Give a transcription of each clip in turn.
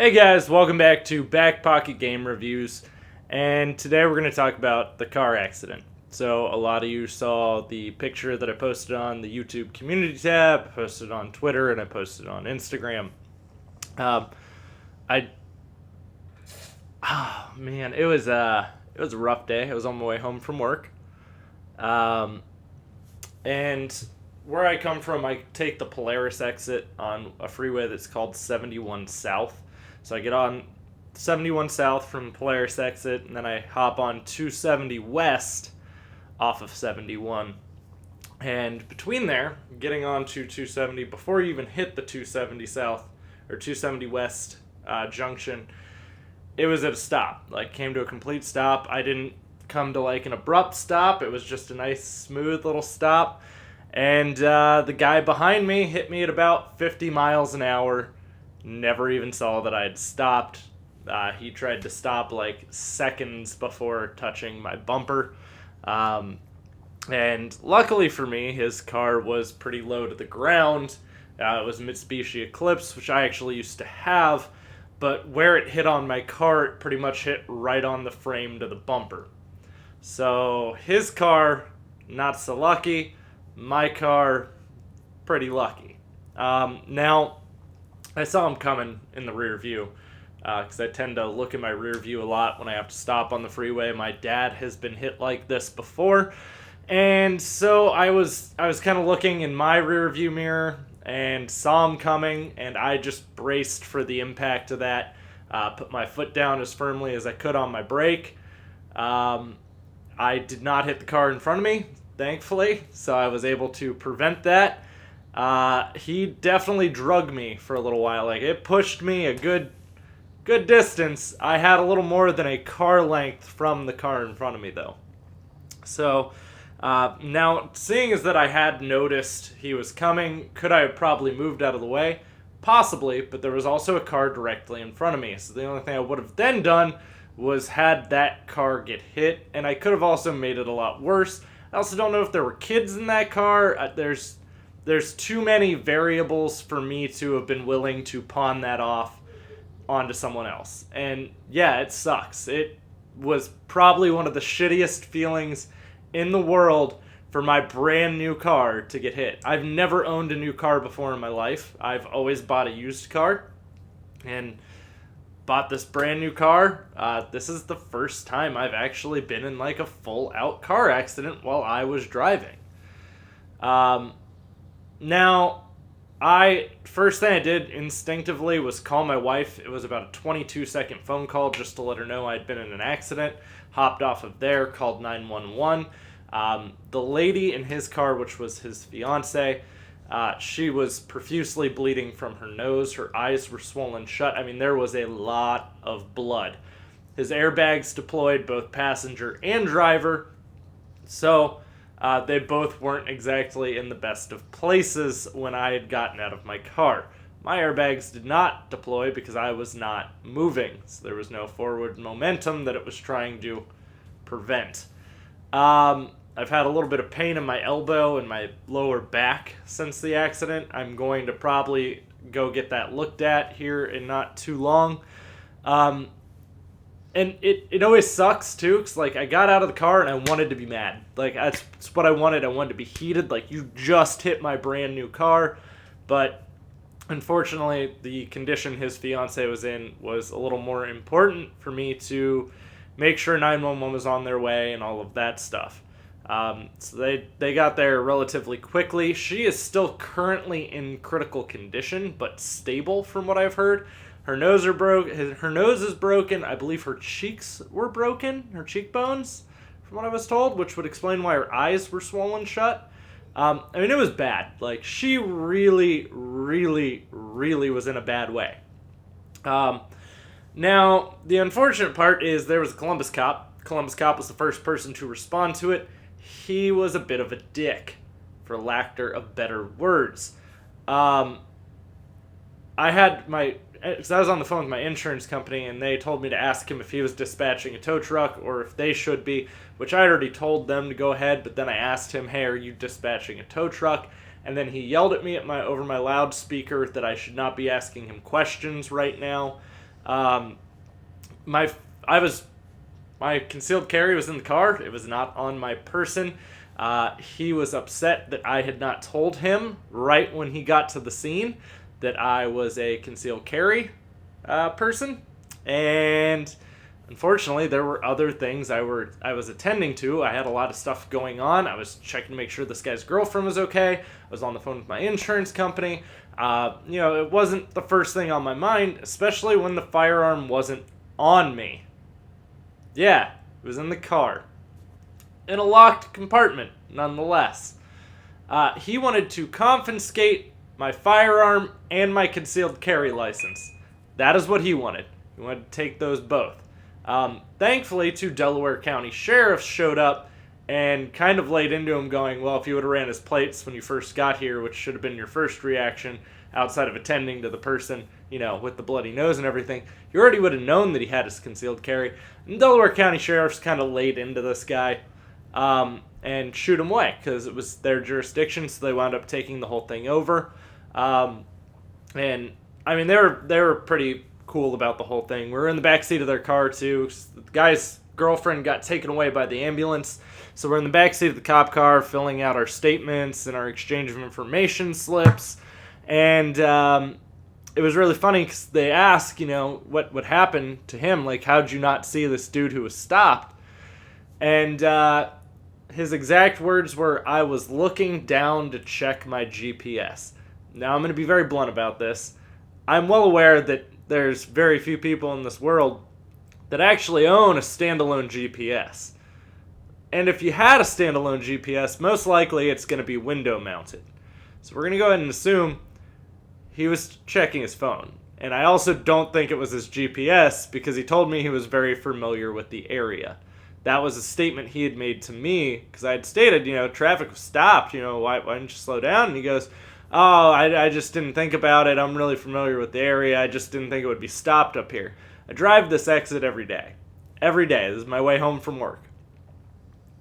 Hey guys, welcome back to BackPocketGameReviews, and today we're going to talk about the car accident. So a lot of you saw the picture that I posted on the YouTube community tab, I posted on Twitter, and I posted on Instagram. It was a rough day. I was on my way home from work, and where I come from, I take the Polaris exit on a freeway that's called 71 South. So I get on 71 South from Polaris exit, and then I hop on 270 West off of 71. And between there, getting on to 270, before you even hit the 270 South or 270 West junction, it was at a stop. Like, came to a complete stop. I didn't come to like an abrupt stop. It was just a nice, smooth little stop. And the guy behind me hit me at about 50 miles an hour. Never even saw that I had stopped. He tried to stop like seconds before touching my bumper. And luckily for me, his car was pretty low to the ground. It was a Mitsubishi Eclipse, which I actually used to have. But where it hit on my car, it pretty much hit right on the frame to the bumper. So his car, not so lucky. My car, pretty lucky. Now, I saw him coming in the rear view because I tend to look in my rear view a lot when I have to stop on the freeway. My dad has been hit like this before, and so I was kind of looking in my rear view mirror and saw him coming, and I just braced for the impact of that. Put my foot down as firmly as I could on my brake. I did not hit the car in front of me, thankfully, so I was able to prevent that. He definitely drugged me for a little while. Like, it pushed me a good distance. I had a little more than a car length from the car in front of me, though. So, now, seeing as that I had noticed he was coming, could I have probably moved out of the way? Possibly, but there was also a car directly in front of me. So the only thing I would have then done was had that car get hit, and I could have also made it a lot worse. I also don't know if there were kids in that car. There's too many variables for me to have been willing to pawn that off onto someone else. And yeah, it sucks. It was probably one of the shittiest feelings in the world for my brand new car to get hit. I've never owned a new car before in my life. I've always bought a used car and bought this brand new car. This is the first time I've actually been in like a full out car accident while I was driving. Now, first thing I did instinctively was call my wife. It was about a 22-second phone call just to let her know I'd been in an accident. Hopped off of there, called 911. The lady in his car, which was his fiance, she was profusely bleeding from her nose. Her eyes were swollen shut. I mean, there was a lot of blood. His airbags deployed, both passenger and driver. So they both weren't exactly in the best of places when I had gotten out of my car. My airbags did not deploy because I was not moving, so there was no forward momentum that it was trying to prevent. I've had a little bit of pain in my elbow and my lower back since the accident. I'm going to probably go get that looked at here in not too long. And it always sucks, too, because, like, I got out of the car and I wanted to be mad. Like, that's what I wanted. I wanted to be heated. Like, you just hit my brand new car. But, unfortunately, the condition his fiance was in was a little more important for me to make sure 911 was on their way and all of that stuff. So they got there relatively quickly. She is still currently in critical condition, but stable from what I've heard. Her nose is broken. I believe her cheeks were broken, her cheekbones, from what I was told, which would explain why her eyes were swollen shut. I mean, it was bad. Like, she really, really, really was in a bad way. Now, the unfortunate part is there was a Columbus cop. Columbus cop was the first person to respond to it. He was a bit of a dick, for lack of better words. I was on the phone with my insurance company, and they told me to ask him if he was dispatching a tow truck or if they should be, which I already told them to go ahead, but then I asked him, hey, are you dispatching a tow truck? And then he yelled at me over my loudspeaker that I should not be asking him questions right now. Um, my my concealed carry was in the car. It was not on my person. He was upset that I had not told him right when he got to the scene that I was a concealed carry person, and unfortunately, there were other things I was attending to. I had a lot of stuff going on. I was checking to make sure this guy's girlfriend was okay. I was on the phone with my insurance company. It wasn't the first thing on my mind, especially when the firearm wasn't on me. Yeah, it was in the car. In a locked compartment, nonetheless. He wanted to confiscate my firearm and my concealed carry license. That is what he wanted. He wanted to take those both. Thankfully, two Delaware County sheriffs showed up and kind of laid into him going, well, if you would have ran his plates when you first got here, which should have been your first reaction outside of attending to the person, with the bloody nose and everything, you already would have known that he had his concealed carry. And Delaware County sheriffs kind of laid into this guy and shoot him away because it was their jurisdiction, so they wound up taking the whole thing over. And, I mean, they were pretty cool about the whole thing. We were in the backseat of their car, too. The guy's girlfriend got taken away by the ambulance, so we're in the backseat of the cop car filling out our statements and our exchange of information slips. And it was really funny because they asked, what happened to him. Like, how'd you not see this dude who was stopped? And his exact words were, I was looking down to check my GPS. Now, I'm going to be very blunt about this. I'm well aware that there's very few people in this world that actually own a standalone GPS. And if you had a standalone GPS, most likely it's going to be window mounted. So we're going to go ahead and assume he was checking his phone. And I also don't think it was his GPS because he told me he was very familiar with the area. That was a statement he had made to me because I had stated, traffic was stopped. Why didn't you slow down? And he goes, oh, I just didn't think about it. I'm really familiar with the area. I just didn't think it would be stopped up here. I drive this exit every day. Every day. This is my way home from work.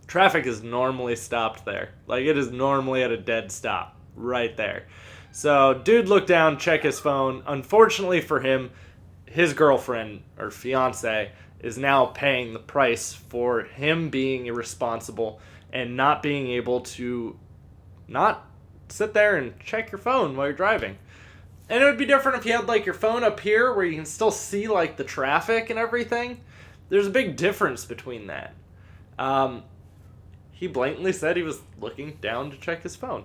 Traffic is normally stopped there. Like, it is normally at a dead stop right there. So, dude looked down, checked his phone. Unfortunately for him, his girlfriend, or fiance, is now paying the price for him being irresponsible and not being able to not sit there and check your phone while you're driving. And it would be different if you had, your phone up here where you can still see, the traffic and everything. There's a big difference between that. He blatantly said he was looking down to check his phone.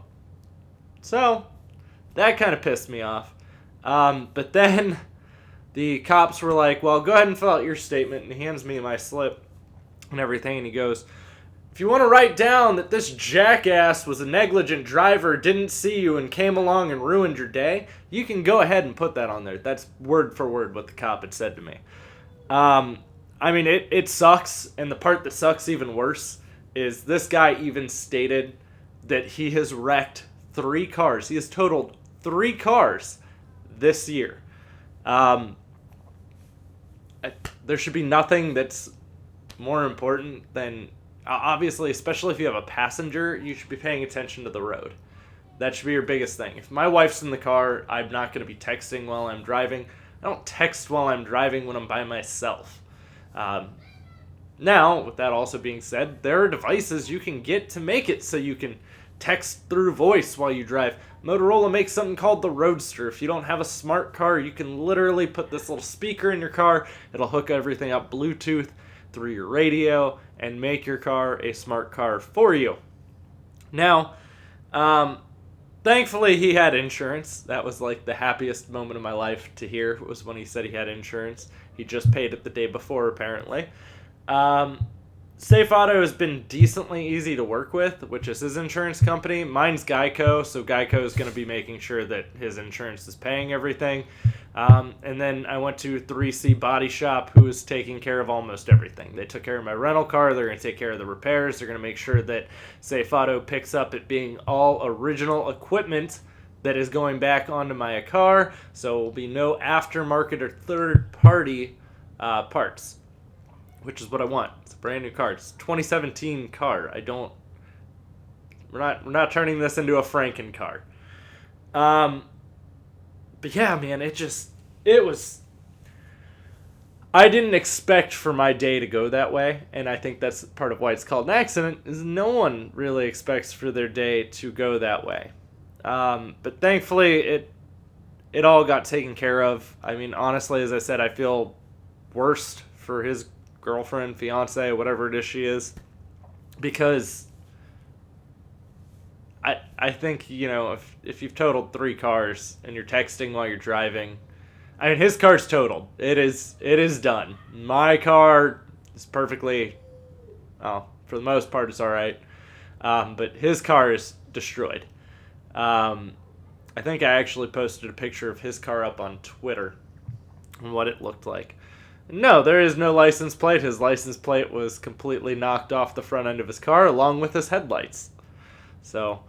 So, that kind of pissed me off. But then the cops were like, well, go ahead and fill out your statement. And he hands me my slip and everything. And he goes, if you want to write down that this jackass was a negligent driver, didn't see you, and came along and ruined your day, you can go ahead and put that on there. That's word for word what the cop had said to me. It sucks. And the part that sucks even worse is this guy even stated that he has wrecked 3 cars. He has totaled 3 cars this year. There should be nothing that's more important than, obviously, especially if you have a passenger, you should be paying attention to the road. That should be your biggest thing. If my wife's in the car, I'm not going to be texting while I'm driving. I don't text while I'm driving when I'm by myself. Now, with that also being said, there are devices you can get to make it so you can text through voice while you drive. Motorola makes something called the Roadster. If you don't have a smart car, you can literally put this little speaker in your car. It'll hook everything up Bluetooth through your radio and make your car a smart car for you. Now, thankfully he had insurance. That was the happiest moment of my life to hear, was when he said he had insurance. He just paid it the day before, apparently. Safe Auto has been decently easy to work with, which is his insurance company. Mine's Geico, so Geico is going to be making sure that his insurance is paying everything. And then I went to 3C Body Shop, who is taking care of almost everything. They took care of my rental car. They're going to take care of the repairs. They're going to make sure that Safe Auto picks up it being all original equipment that is going back onto my car. So there will be no aftermarket or third-party parts, which is what I want. It's a brand new car. It's a 2017 car. We're not turning this into a Franken car. But yeah, man, it was I didn't expect for my day to go that way, and I think that's part of why it's called an accident, is no one really expects for their day to go that way. But thankfully, it all got taken care of. I mean, honestly, as I said, I feel worst for his girlfriend, fiance, whatever it is she is, because I think, you know, if you've totaled 3 cars and you're texting while you're driving, I mean, his car's totaled. It is done. My car is perfectly, well, for the most part, it's all right. But his car is destroyed. I think I actually posted a picture of his car up on Twitter and what it looked like. No, there is no license plate. His license plate was completely knocked off the front end of his car along with his headlights. So,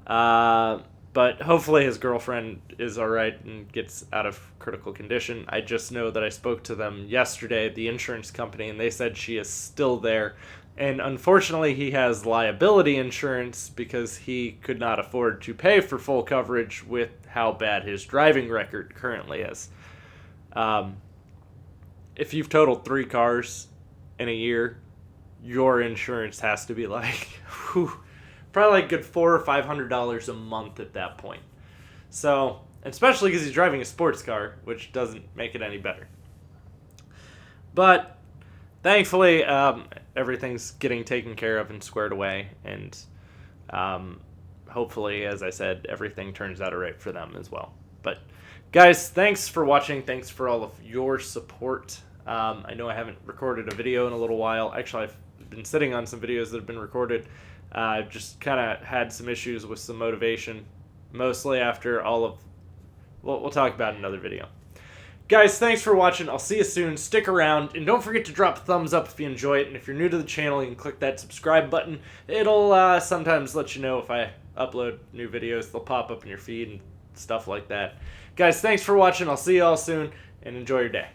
but hopefully his girlfriend is alright and gets out of critical condition. I just know that I spoke to them yesterday, the insurance company, and they said she is still there. And unfortunately, he has liability insurance because he could not afford to pay for full coverage with how bad his driving record currently is. If you've totaled 3 cars in a year, your insurance has to be like, whew, probably like good $400 or $500 a month at that point. So, especially because he's driving a sports car, which doesn't make it any better. But thankfully, everything's getting taken care of and squared away, and hopefully, as I said, everything turns out alright for them as well. But guys, thanks for watching. Thanks for all of your support. I know I haven't recorded a video in a little while. Actually, I've been sitting on some videos that have been recorded. I've just kind of had some issues with some motivation, mostly after all of... we'll talk about it in another video. Guys, thanks for watching. I'll see you soon. Stick around, and don't forget to drop a thumbs up if you enjoy it. And if you're new to the channel, you can click that subscribe button. It'll sometimes let you know if I upload new videos. They'll pop up in your feed and stuff like that. Guys, thanks for watching. I'll see you all soon, and enjoy your day.